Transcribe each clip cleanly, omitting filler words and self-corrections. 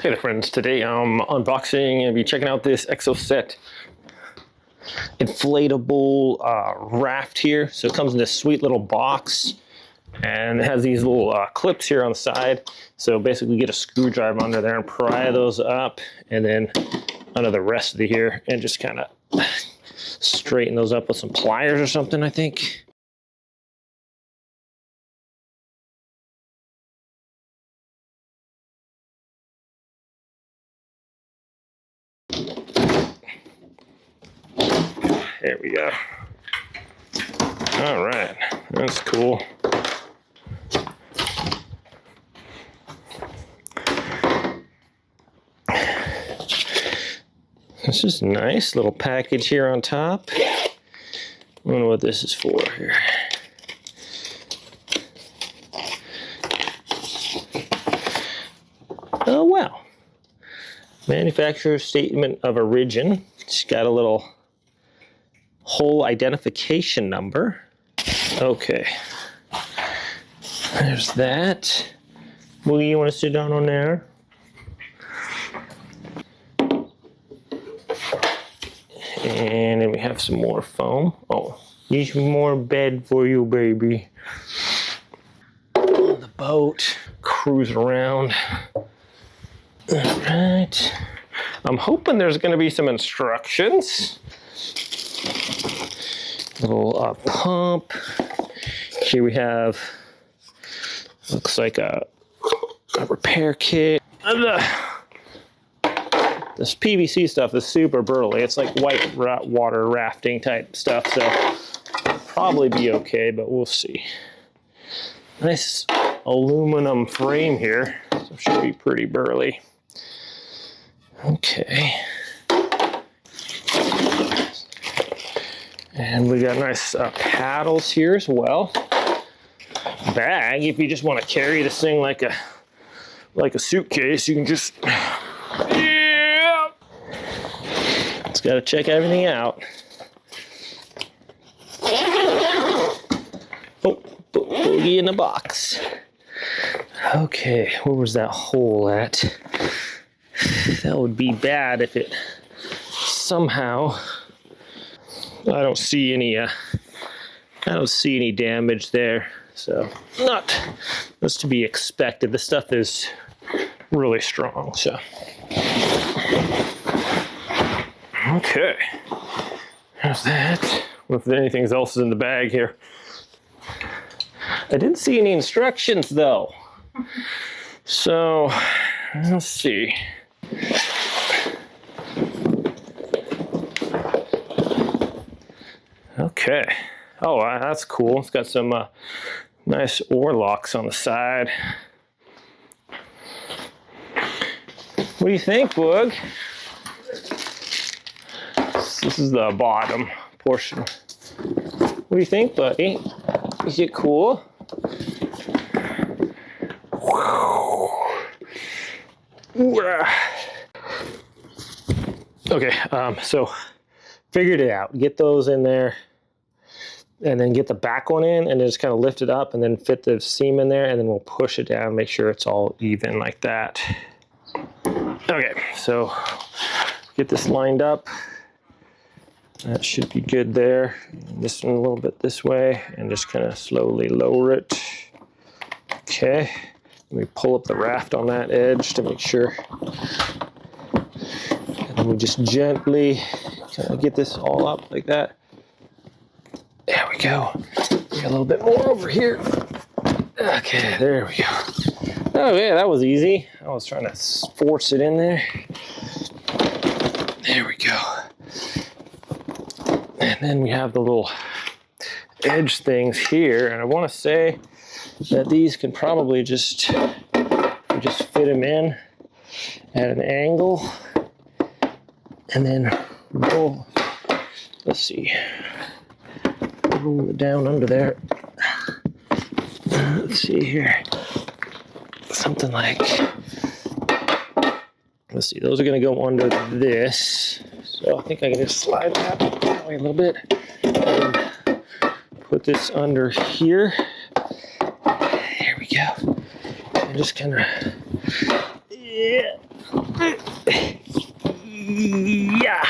Hey there friends, today I'm unboxing and be checking out this EXOCET Inflatable raft here. So it comes in this sweet little box and it has these little clips here on the side. So basically get a screwdriver under there and pry those up and then under the rest of the here and just kind of straighten those up with some pliers or something, I think. There we go. All right, that's cool. This is a nice little package here on top. I wonder what this is for here. Oh wow. Manufacturer's statement of origin. It's got a little whole identification number. Okay. There's that. Will you want to sit down on there? And then we have some more foam. Oh, need more bed for you, baby. On the boat, cruise around. All right. I'm hoping there's going to be some instructions. Little pump. Here we have, looks like a repair kit. This PVC stuff is super burly. It's like white water rafting type stuff, so it'll probably be okay, but we'll see. Nice aluminum frame here, so it should be pretty burly. Okay. And we got nice paddles here as well. Bag, if you just want to carry this thing like a suitcase, you can just, yeah. It's got to check everything out. Oh, boogie in the box. Okay, where was that hole at? That would be bad if it somehow. I don't see any damage there, so that's to be expected. This stuff is really strong, so. Okay, there's that. If anything else is in the bag here. I didn't see any instructions though, so let's see. Okay. Oh, that's cool. It's got some nice oar locks on the side. What do you think, Boog? This is the bottom portion. What do you think, buddy? Is it cool? Okay, so figured it out. Get those in there. And then get the back one in and just kind of lift it up and then fit the seam in there and then we'll push it down, make sure it's all even like that. Okay, so get this lined up. That should be good there. This one a little bit this way and just kind of slowly lower it. Okay, let me pull up the raft on that edge to make sure. And then we just gently kind of get this all up like that. There we go. Got a little bit more over here. Okay, there we go. Oh yeah, that was easy. I was trying to force it in there. There we go. And then we have the little edge things here, and I want to say that these can probably just fit them in at an angle, and then roll. Let's see. Roll it down under there. Let's see here. Something like, let's see, those are going to go under this. So I think I can just slide that way a little bit. And put this under here. There we go. And just kind of, yeah, Yeah.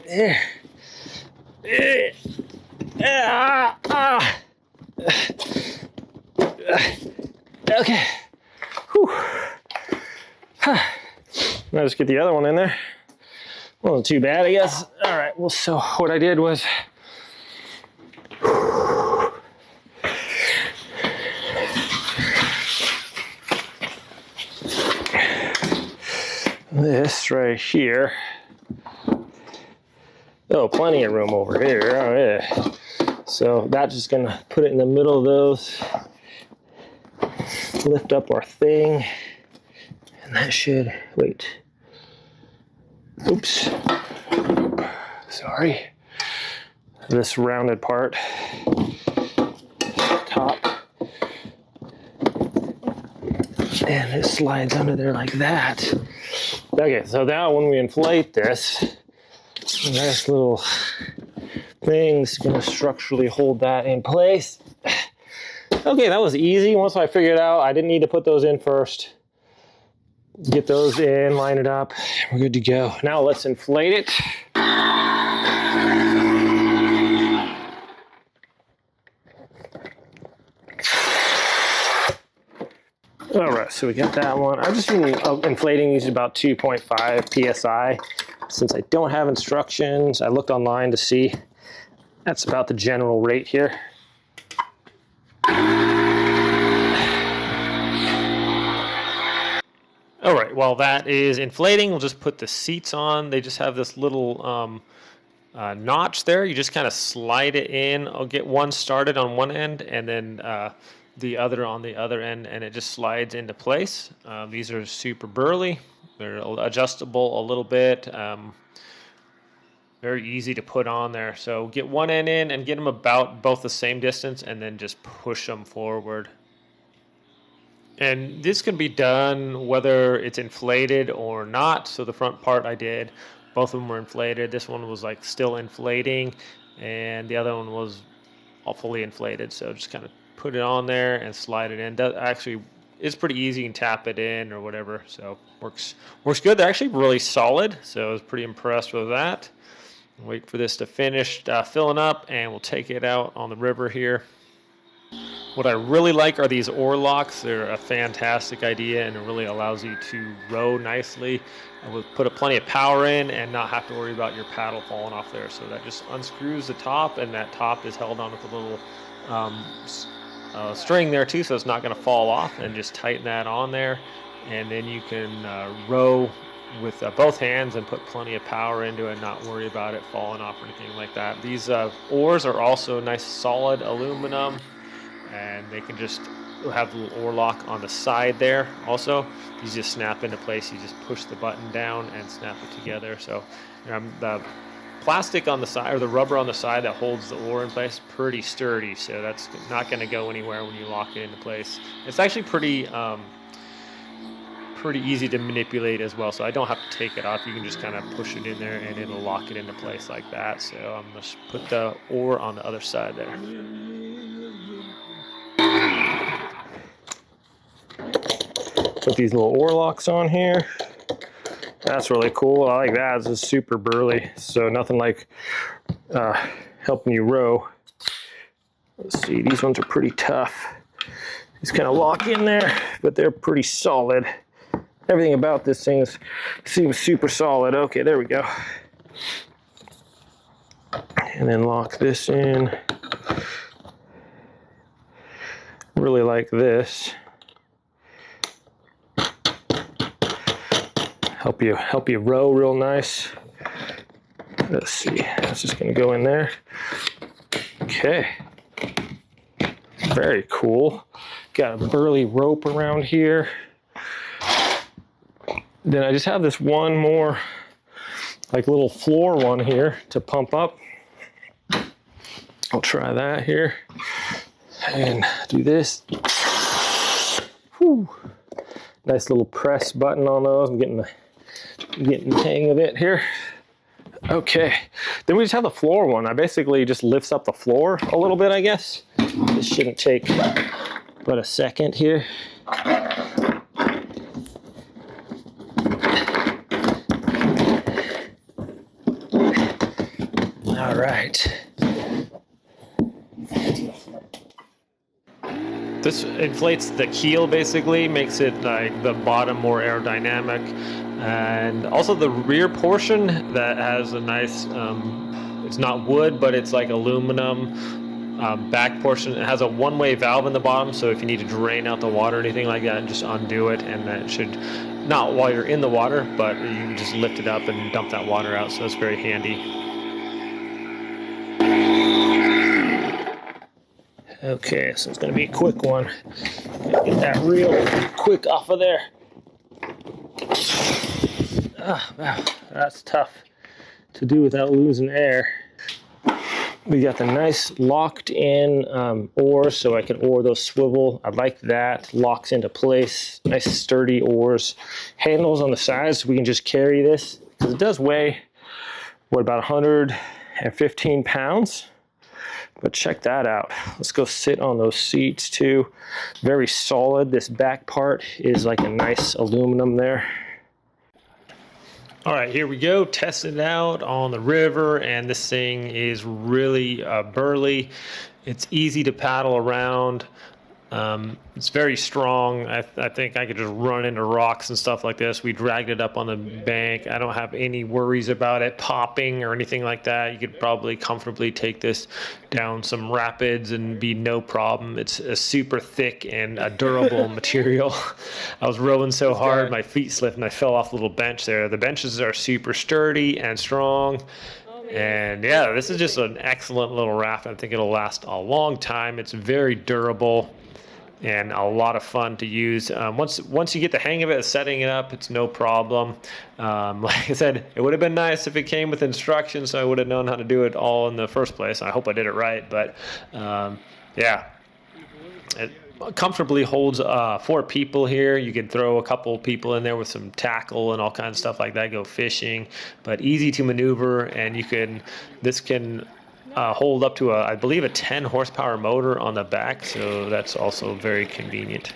There. Okay. Whew. Now just get the other one in there. Wasn't too bad, I guess. All right. Well, so what I did was this right here. Oh, plenty of room over here. Oh, yeah. So that's just gonna put it in the middle of those. Lift up our thing. And that should, wait. Oops. Sorry. This rounded part. Top. And it slides under there like that. Okay, so now when we inflate this, nice little thing's gonna structurally hold that in place. Okay, that was easy. Once I figured it out, I didn't need to put those in first. Get those in, line it up, we're good to go. Now let's inflate it. All right, so we got that one. I'm just inflating these about 2.5 PSI. Since I don't have instructions, I looked online to see. That's about the general rate here. All right, while that is inflating, we'll just put the seats on. They just have this little notch there. You just kind of slide it in. I'll get one started on one end and then the other on the other end, and it just slides into place. These are super burly. They're adjustable a little bit. Very easy to put on there. So get one end in and get them about both the same distance and then just push them forward. And this can be done whether it's inflated or not. So the front part I did, both of them were inflated. This one was like still inflating and the other one was all fully inflated. So just kind of put it on there and slide it in. That actually is pretty easy. You can tap it in or whatever. So works good. They're actually really solid. So I was pretty impressed with that. Wait for this to finish filling up and we'll take it out on the river here. What I really like are these oar locks. They're a fantastic idea and it really allows you to row nicely. I would put plenty of power in and not have to worry about your paddle falling off there. So that just unscrews the top, and that top is held on with a little string there too, so it's not going to fall off, and just tighten that on there. And then you can row with both hands and put plenty of power into it and not worry about it falling off or anything like that. These oars are also nice solid aluminum, and they can just have the little oar lock on the side there. Also, these just snap into place. You just push the button down and snap it together. So the plastic on the side, or the rubber on the side that holds the oar in place, pretty sturdy. So that's not going to go anywhere when you lock it into place. It's actually pretty easy to manipulate as well. So I don't have to take it off. You can just kind of push it in there and it'll lock it into place like that. So I'm going to put the oar on the other side there. Put these little oar locks on here. That's really cool. I like that. It's super burly, so nothing like helping you row. Let's see, these ones are pretty tough. These kind of lock in there, but they're pretty solid. Everything about this thing seems super solid. Okay, there we go. And then lock this in. Really like this. Help you row real nice. Let's see. It's just gonna go in there. Okay. Very cool. Got a burly rope around here. Then I just have this one more, like little floor one here to pump up. I'll try that here and do this. Whew. Nice little press button on those. I'm getting the hang of it here. Okay, then we just have the floor one. I basically just lifts up the floor a little bit, I guess. This shouldn't take about a second here. All right. This inflates the keel, basically, makes it like the bottom more aerodynamic. And also the rear portion that has a nice, it's not wood, but it's like aluminum back portion. It has a one-way valve in the bottom, so if you need to drain out the water or anything like that, just undo it, and that should, not while you're in the water, but you can just lift it up and dump that water out, so it's very handy. Okay, so it's going to be a quick one. Get that reel quick off of there. Ah, wow, that's tough to do without losing air. We got the nice locked in oars, so I can oar those swivel. I like that. Locks into place. Nice sturdy oars. Handles on the sides, so we can just carry this. Because it does weigh, what, about 115 pounds? But check that out. Let's go sit on those seats too. Very solid. This back part is like a nice aluminum there. All right, here we go. Testing it out on the river, and this thing is really burly. It's easy to paddle around. It's very strong. I think I could just run into rocks and stuff like this. We dragged it up on the bank. I don't have any worries about it popping or anything like that. You could probably comfortably take this down some rapids and be no problem. It's a super thick and a durable material. I was rowing so hard, my feet slipped and I fell off the little bench there. The benches are super sturdy and strong. And yeah, this is just an excellent little raft. I think it'll last a long time. It's very durable and a lot of fun to use. Once you get the hang of it, setting it up, it's no problem. Like I said, it would have been nice if it came with instructions, so I would have known how to do it all in the first place. I hope I did it right, but yeah. It comfortably holds 4 people here. You could throw a couple people in there with some tackle and all kinds of stuff like that, go fishing, but easy to maneuver, and this can hold up to I believe a 10 horsepower motor on the back, so that's also very convenient.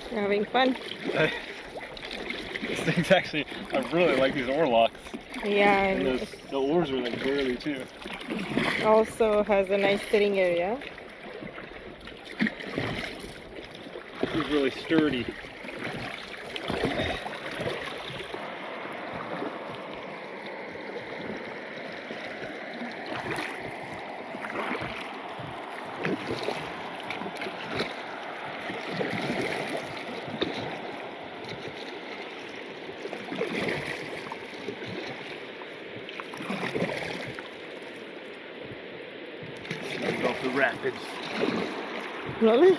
You're having fun? This thing's actually, I really like these oar locks. Yeah, And the oars are like burly too. Also has a nice sitting area. It's really sturdy. Off the rapids. Really?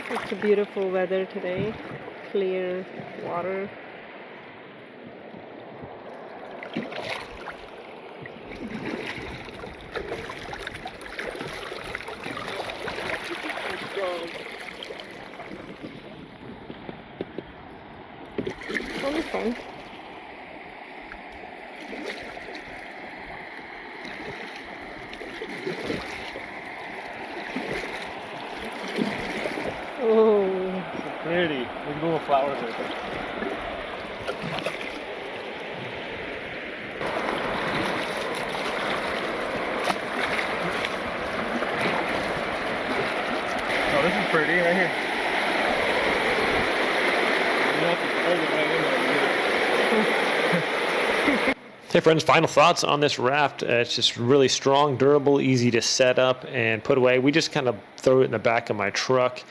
Such a beautiful weather today. Clear water. It'll be fun. Oh, So pretty. Look at the little flowers right there. Oh, this is pretty right here. You have to hold it right in there. Hey friends, final thoughts on this raft. It's just really strong, durable, easy to set up and put away. We just kind of throw it in the back of my truck,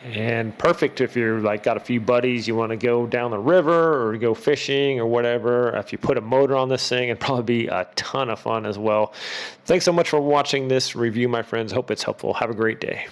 and perfect if you're like got a few buddies, you want to go down the river or go fishing or whatever. If you put a motor on this thing, it'd probably be a ton of fun as well. Thanks so much for watching this review, my friends. Hope it's helpful. Have a great day.